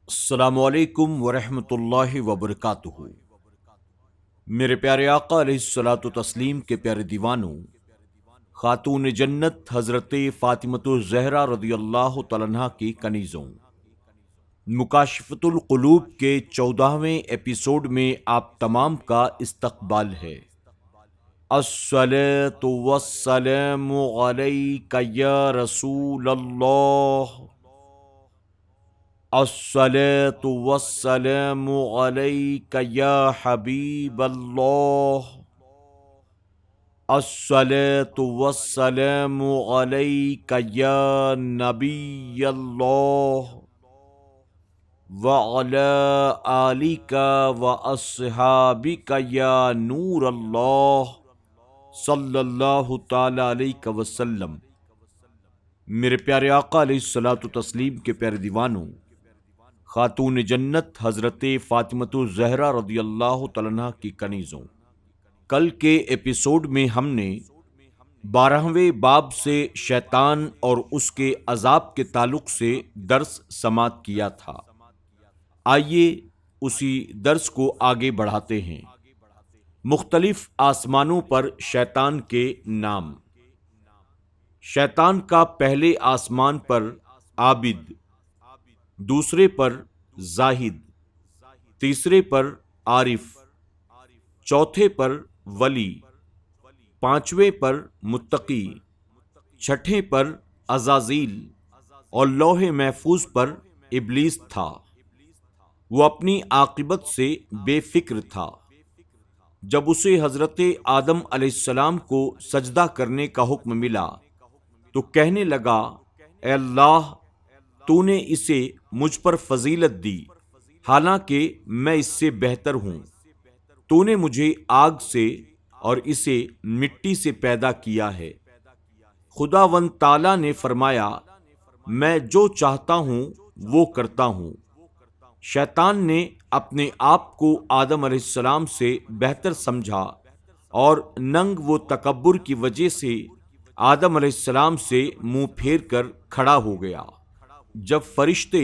السلام علیکم ورحمۃ اللہ وبرکاتہ۔ میرے پیارے آقا علیہ الصلوۃ والتسلیم کے پیارے دیوانوں، خاتون جنت حضرت فاطمۃ الزہرا رضی اللہ تعالیٰ عنہا کی کنیزوں، مکاشفۃ القلوب کے 14ویں ایپیسوڈ میں آپ تمام کا استقبال ہے۔ الصلاۃ والسلام علیک یا رسول اللہ، الصلاۃ والسلام علیک یا حبیب اللہ، الصلاۃ والسلام علیک یا نبی اللہ، وعلی آلک واصحابک یا نور اللہ صلی اللہ تعالی علیہ وسلم۔ میرے پیارے آقا علیہ الصلوۃ والتسلیم کے پیارے دیوانوں، خاتون جنت حضرت فاطمۃ الزہرا رضی اللہ تعالیٰ عنہا کی کنیزوں، کل کے ایپیسوڈ میں ہم نے 12ویں باب سے شیطان اور اس کے عذاب کے تعلق سے درس سماعت کیا تھا۔ آئیے اسی درس کو آگے بڑھاتے ہیں۔ مختلف آسمانوں پر شیطان کے نام۔ شیطان کا پہلے آسمان پر عابد، دوسرے پر زاہد، تیسرے پر عارف، چوتھے پر ولی، پانچویں پر متقی، چھٹے پر عزازیل اور لوح محفوظ پر ابلیس تھا۔ وہ اپنی عاقبت سے بے فکر تھا۔ جب اسے حضرت آدم علیہ السلام کو سجدہ کرنے کا حکم ملا تو کہنے لگا، اے اللہ، تو نے اسے مجھ پر فضیلت دی، حالانکہ میں اس سے بہتر ہوں۔ تو نے مجھے آگ سے اور اسے مٹی سے پیدا کیا ہے۔ خداوند تعالیٰ نے فرمایا، میں جو چاہتا ہوں وہ کرتا ہوں۔ شیطان نے اپنے آپ کو آدم علیہ السلام سے بہتر سمجھا اور ننگ و تکبر کی وجہ سے آدم علیہ السلام سے منہ پھیر کر کھڑا ہو گیا۔ جب فرشتے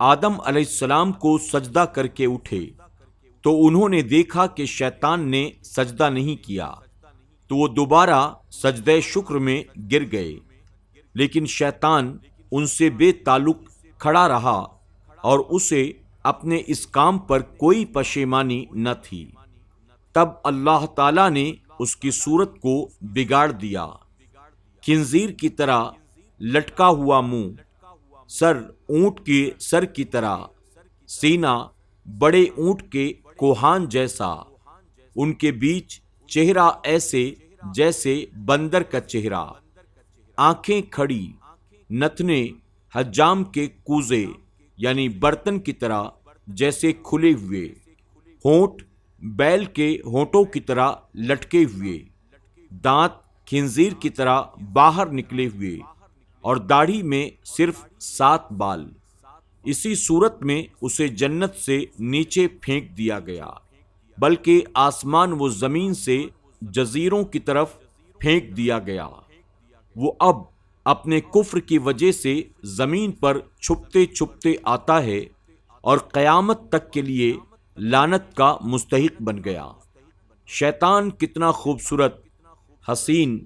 آدم علیہ السلام کو سجدہ کر کے اٹھے تو انہوں نے دیکھا کہ شیطان نے سجدہ نہیں کیا، تو وہ دوبارہ سجدہ شکر میں گر گئے، لیکن شیطان ان سے بے تعلق کھڑا رہا اور اسے اپنے اس کام پر کوئی پشیمانی نہ تھی۔ تب اللہ تعالیٰ نے اس کی صورت کو بگاڑ دیا۔ خنزیر کی طرح لٹکا ہوا منہ، سر اونٹ کے سر کی طرح، سینہ بڑے اونٹ کے کوہان جیسا، ان کے بیچ چہرہ ایسے جیسے بندر کا چہرہ، آنکھیں کھڑی، نتنے حجام کے کوزے یعنی برتن کی طرح جیسے کھلے ہوئے، ہونٹ بیل کے ہونٹوں کی طرح لٹکے ہوئے، دانت خنزیر کی طرح باہر نکلے ہوئے، اور داڑھی میں صرف 7 بال۔ اسی صورت میں اسے جنت سے نیچے پھینک دیا گیا، بلکہ آسمان و زمین سے جزیروں کی طرف پھینک دیا گیا۔ وہ اب اپنے کفر کی وجہ سے زمین پر چھپتے چھپتے آتا ہے اور قیامت تک کے لیے لعنت کا مستحق بن گیا۔ شیطان کتنا خوبصورت، حسین،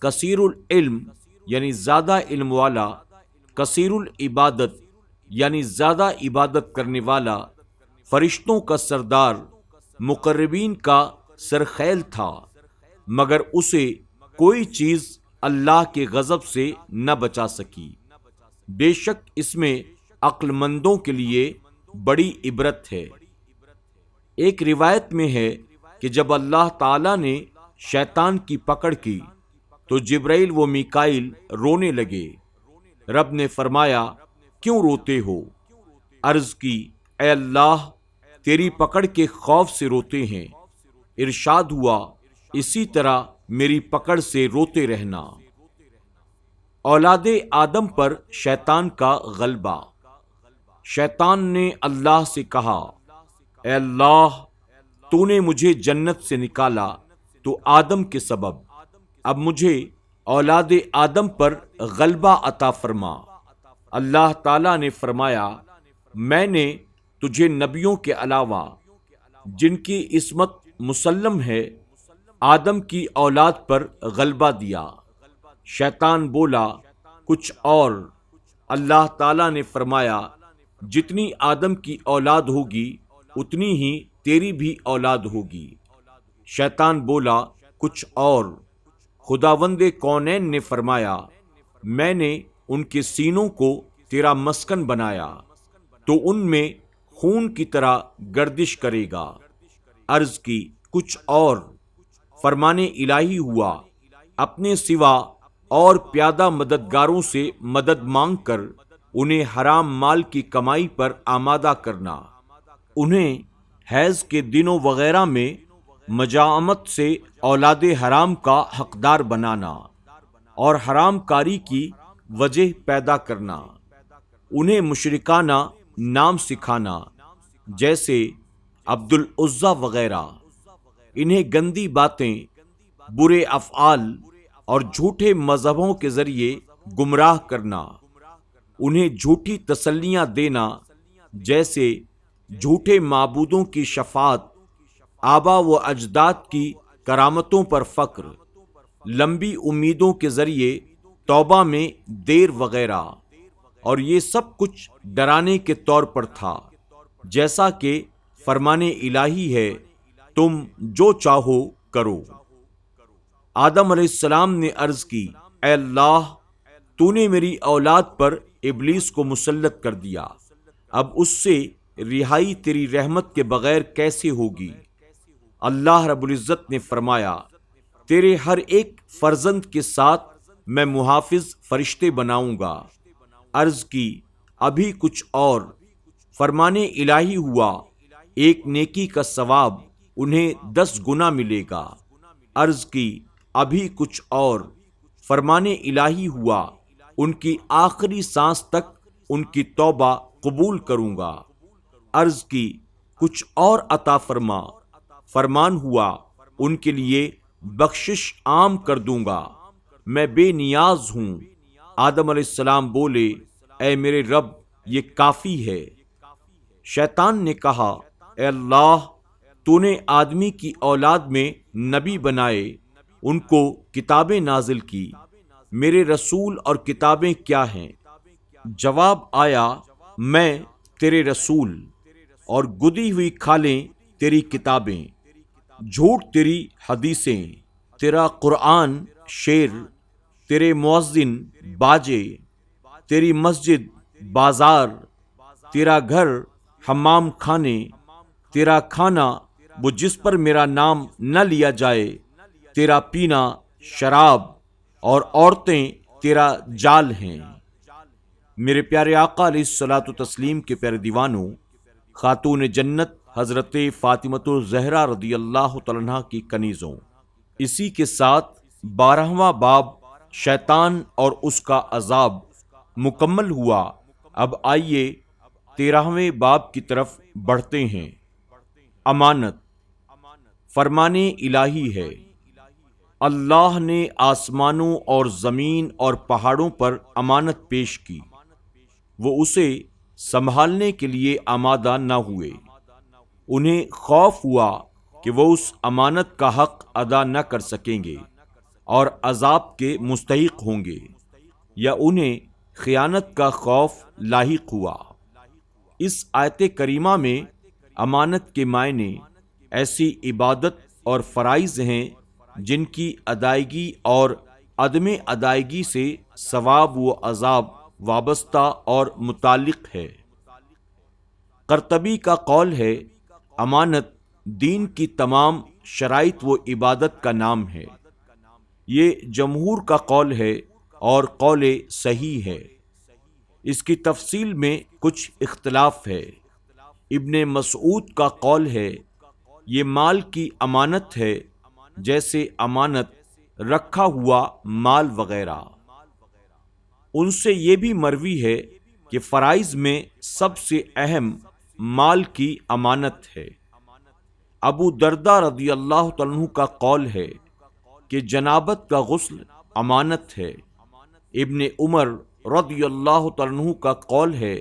کثیر العلم یعنی زیادہ علم والا، کثیر العبادت یعنی زیادہ عبادت کرنے والا، فرشتوں کا سردار، مقربین کا سرخیل تھا، مگر اسے کوئی چیز اللہ کے غضب سے نہ بچا سکی۔ بے شک اس میں عقل مندوں کے لیے بڑی عبرت ہے۔ ایک روایت میں ہے کہ جب اللہ تعالیٰ نے شیطان کی پکڑ کی تو جبرائیل و میکائیل رونے لگے۔ رب نے فرمایا، کیوں روتے ہو؟ عرض کی، اے اللہ، تیری پکڑ کے خوف سے روتے ہیں۔ ارشاد ہوا، اسی طرح میری پکڑ سے روتے رہنا۔ اولاد آدم پر شیطان کا غلبہ۔ شیطان نے اللہ سے کہا، اے اللہ، تو نے مجھے جنت سے نکالا تو آدم کے سبب، اب مجھے اولاد آدم پر غلبہ عطا فرما۔ اللہ تعالیٰ نے فرمایا، میں نے تجھے نبیوں کے علاوہ جن کی عصمت مسلم ہے آدم کی اولاد پر غلبہ دیا۔ شیطان بولا کچھ اور۔ اللہ تعالیٰ نے فرمایا جتنی آدم کی اولاد ہوگی اتنی ہی تیری بھی اولاد ہوگی۔ شیطان بولا کچھ اور۔ خداوند کونین نے فرمایا میں نے ان کے سینوں کو تیرا مسکن بنایا تو ان میں خون کی طرح گردش کرے گا۔ عرض کی کچھ اور۔ فرمان الہی ہوا اپنے سوا اور پیادہ مددگاروں سے مدد مانگ کر انہیں حرام مال کی کمائی پر آمادہ کرنا، انہیں حیض کے دنوں وغیرہ میں مجاعمت سے اولاد حرام کا حقدار بنانا اور حرام کاری کی وجہ پیدا کرنا، انہیں مشرکانہ نام سکھانا جیسے عبد العزیٰ وغیرہ، انہیں گندی باتیں، برے افعال اور جھوٹے مذہبوں کے ذریعے گمراہ کرنا، انہیں جھوٹی تسلیاں دینا جیسے جھوٹے معبودوں کی شفاعت، آبا و اجداد کی کرامتوں پر فخر، لمبی امیدوں کے ذریعے توبہ میں دیر وغیرہ، اور یہ سب کچھ ڈرانے کے طور پر تھا، جیسا کہ فرمان الہی ہے تم جو چاہو کرو۔ آدم علیہ السلام نے عرض کی اے اللہ تو نے میری اولاد پر ابلیس کو مسلط کر دیا، اب اس سے رہائی تیری رحمت کے بغیر کیسے ہوگی؟ اللہ رب العزت نے فرمایا تیرے ہر ایک فرزند کے ساتھ میں محافظ فرشتے بناؤں گا۔ عرض کی ابھی کچھ اور۔ فرمان الہی ہوا ایک نیکی کا ثواب انہیں 10 گنا ملے گا۔ عرض کی ابھی کچھ اور۔ فرمان الہی ہوا ان کی آخری سانس تک ان کی توبہ قبول کروں گا۔ عرض کی کچھ اور عطا فرما۔ فرمان ہوا ان کے لیے بخشش عام کر دوں گا، میں بے نیاز ہوں۔ آدم علیہ السلام بولے اے میرے رب یہ کافی ہے۔ شیطان نے کہا اے اللہ تو نے آدمی کی اولاد میں نبی بنائے، ان کو کتابیں نازل کی، میرے رسول اور کتابیں کیا ہیں؟ جواب آیا میں تیرے رسول اور گدی ہوئی کھالیں تیری کتابیں، جھوٹ تیری حدیثیں، تیرا قرآن شعر، تیرے مؤذن باجے، تیری مسجد بازار، تیرا گھر حمام خانے، تیرا کھانا وہ جس پر میرا نام نہ لیا جائے، تیرا پینا شراب اور عورتیں تیرا جال ہیں۔ میرے پیارے آقا علیہ الصلوۃ والتسلیم کے پیارے دیوانوں، خاتون جنت حضرت فاطمۃ الزہرا رضی اللہ تعالیٰ عنہا کی کنیزوں، اسی کے ساتھ 12واں باب شیطان اور اس کا عذاب مکمل ہوا۔ اب آئیے 13ویں باب کی طرف بڑھتے ہیں۔ امانت فرمان الہی ہے۔ اللہ نے آسمانوں اور زمین اور پہاڑوں پر امانت پیش کی، وہ اسے سنبھالنے کے لیے آمادہ نہ ہوئے، انہیں خوف ہوا کہ وہ اس امانت کا حق ادا نہ کر سکیں گے اور عذاب کے مستحق ہوں گے، یا انہیں خیانت کا خوف لاحق ہوا۔ اس آیت کریمہ میں امانت کے معنی ایسی عبادت اور فرائض ہیں جن کی ادائیگی اور عدم ادائیگی سے ثواب و عذاب وابستہ اور متعلق ہے۔ قرطبی کا قول ہے امانت دین کی تمام شرائط و عبادت کا نام ہے۔ یہ جمہور کا قول ہے اور قول صحیح ہے۔ اس کی تفصیل میں کچھ اختلاف ہے۔ ابن مسعود کا قول ہے یہ مال کی امانت ہے جیسے امانت رکھا ہوا مال وغیرہ۔ ان سے یہ بھی مروی ہے کہ فرائض میں سب سے اہم مال کی امانت ہے۔ ابو درداء رضی اللہ تعالیٰ عنہ کا قول ہے کہ جنابت کا غسل امانت ہے۔ ابن عمر رضی اللہ تعالیٰ عنہ کا قول ہے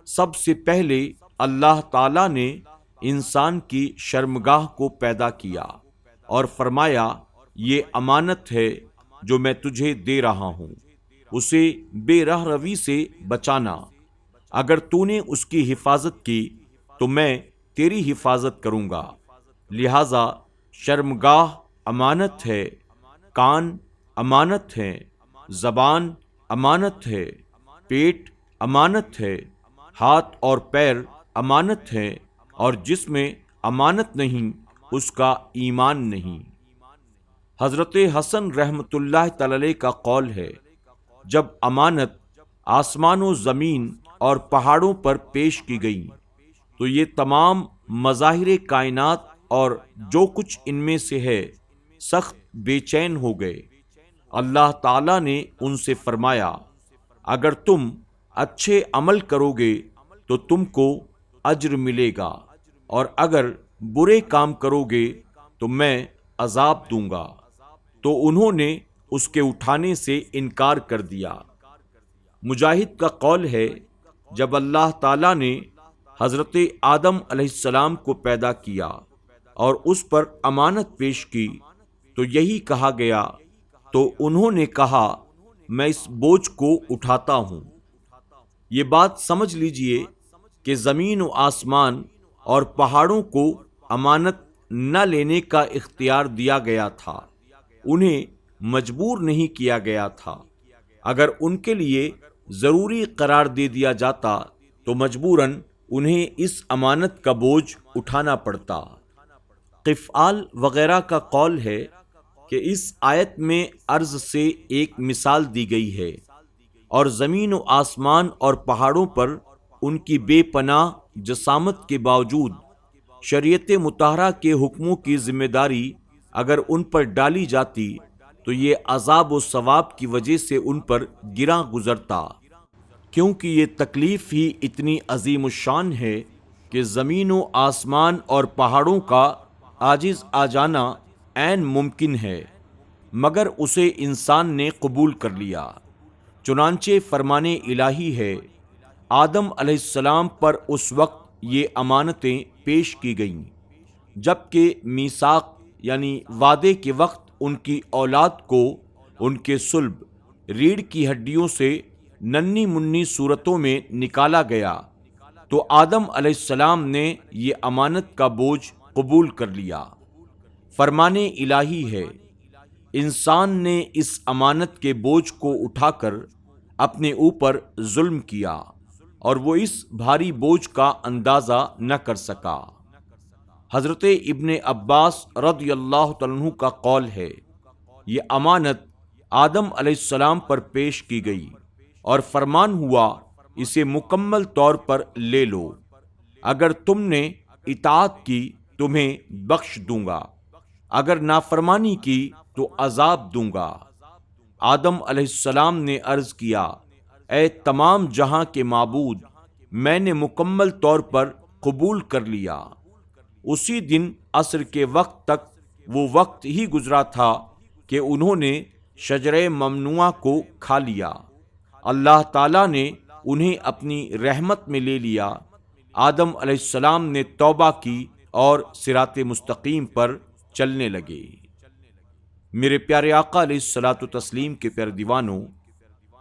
سب سے پہلے اللہ تعالیٰ نے انسان کی شرمگاہ کو پیدا کیا اور فرمایا یہ امانت ہے جو میں تجھے دے رہا ہوں، اسے بے رہ روی سے بچانا۔ اگر تو نے اس کی حفاظت کی تو میں تیری حفاظت کروں گا۔ لہذا شرمگاہ امانت ہے، کان امانت ہے، زبان امانت ہے، پیٹ امانت ہے، ہاتھ اور پیر امانت ہے، اور جس میں امانت نہیں اس کا ایمان نہیں۔ حضرت حسن رحمۃ اللہ تعالی علیہ کا قول ہے، جب امانت آسمان و زمین اور پہاڑوں پر پیش کی گئی تو یہ تمام مظاہر کائنات اور جو کچھ ان میں سے ہے سخت بے چین ہو گئے۔ اللہ تعالیٰ نے ان سے فرمایا اگر تم اچھے عمل کرو گے تو تم کو اجر ملے گا، اور اگر برے کام کرو گے تو میں عذاب دوں گا۔ تو انہوں نے اس کے اٹھانے سے انکار کر دیا۔ مجاہد کا قول ہے، جب اللہ تعالیٰ نے حضرت آدم علیہ السلام کو پیدا کیا اور اس پر امانت پیش کی تو یہی کہا گیا، تو انہوں نے کہا میں اس بوجھ کو اٹھاتا ہوں۔ یہ بات سمجھ لیجئے کہ زمین و آسمان اور پہاڑوں کو امانت نہ لینے کا اختیار دیا گیا تھا، انہیں مجبور نہیں کیا گیا تھا۔ اگر ان کے لیے ضروری قرار دے دیا جاتا تو مجبوراً انہیں اس امانت کا بوجھ اٹھانا پڑتا۔ قفال وغیرہ کا قول ہے کہ اس آیت میں عرض سے ایک مثال دی گئی ہے، اور زمین و آسمان اور پہاڑوں پر ان کی بے پناہ جسامت کے باوجود شریعت مطہرہ کے حکموں کی ذمہ داری اگر ان پر ڈالی جاتی تو یہ عذاب و ثواب کی وجہ سے ان پر گراں گزرتا، کیونکہ یہ تکلیف ہی اتنی عظیم الشان ہے کہ زمین و آسمان اور پہاڑوں کا عاجز آ جانا عین ممکن ہے، مگر اسے انسان نے قبول کر لیا۔ چنانچہ فرمان الہی ہے، آدم علیہ السلام پر اس وقت یہ امانتیں پیش کی گئیں جبکہ میثاق یعنی وعدے کے وقت ان کی اولاد کو ان کے صلب ریڑھ کی ہڈیوں سے ننھی منھی صورتوں میں نکالا گیا، تو آدم علیہ السلام نے یہ امانت کا بوجھ قبول کر لیا۔ فرمان الہی ہے، انسان نے اس امانت کے بوجھ کو اٹھا کر اپنے اوپر ظلم کیا اور وہ اس بھاری بوجھ کا اندازہ نہ کر سکا۔ حضرت ابن عباس رضی اللہ تعالیٰ عنہ کا قول ہے، یہ امانت آدم علیہ السلام پر پیش کی گئی اور فرمان ہوا اسے مکمل طور پر لے لو، اگر تم نے اطاعت کی تمہیں بخش دوں گا، اگر نافرمانی کی تو عذاب دوں گا۔ آدم علیہ السلام نے عرض کیا، اے تمام جہاں کے معبود، میں نے مکمل طور پر قبول کر لیا۔ اسی دن عصر کے وقت تک وہ وقت ہی گزرا تھا کہ انہوں نے شجرہ ممنوعہ کو کھا لیا۔ اللہ تعالیٰ نے انہیں اپنی رحمت میں لے لیا۔ آدم علیہ السلام نے توبہ کی اور صراط مستقیم پر چلنے لگے۔ میرے پیارے آقا علیہ الصلوۃ والتسلیم کے پیارے دیوانوں،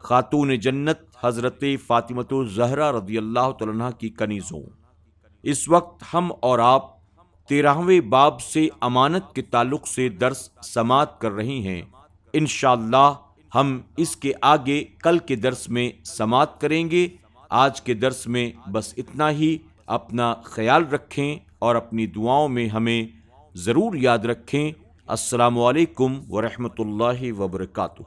خاتون جنت حضرت فاطمۃ الزہرا رضی اللہ تعالیٰ عنہا کی کنیزوں، اس وقت ہم اور آپ 13ویں باب سے امانت کے تعلق سے درس سماعت کر رہے ہیں۔ انشاءاللہ ہم اس کے آگے کل کے درس میں سماعت کریں گے۔ آج کے درس میں بس اتنا ہی۔ اپنا خیال رکھیں اور اپنی دعاؤں میں ہمیں ضرور یاد رکھیں۔ السلام علیکم ورحمۃ اللہ وبرکاتہ۔